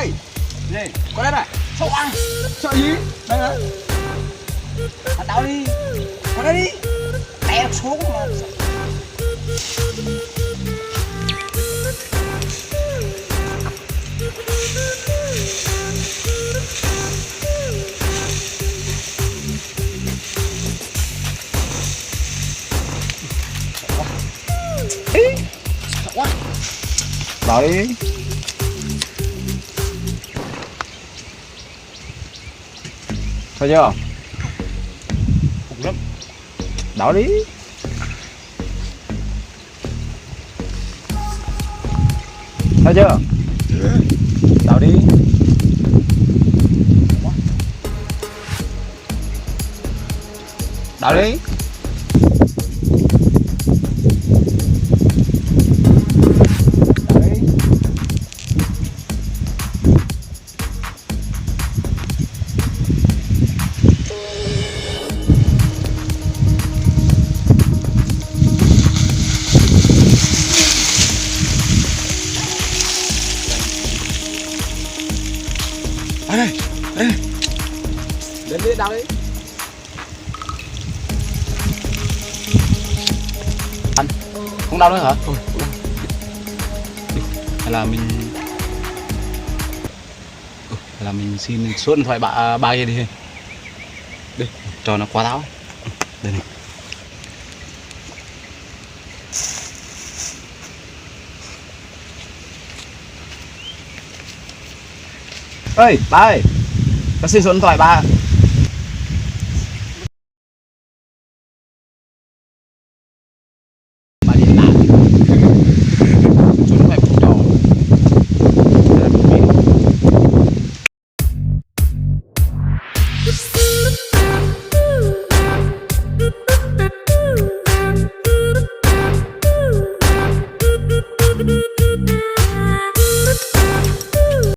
Ê, gì? Qua đây này. Sao ăn? Sợ gì? Đây này. Tao đi. Qua đây đi. Tè xuống mà. Sợ quá. Đấy. Thôi chưa? Khủng lắm. Đảo đi. Thôi chưa? Đảo đi. Đảo đi. Ở đây, đây. Đến đi, đào đi. Anh không đau nữa hả? Thôi, Hay là mình hay là mình xin số điện thoại bà kia đi. Đi, cho nó quá táo. Đây này. Ơi, bà ơi. Con xin số điện thoại bà.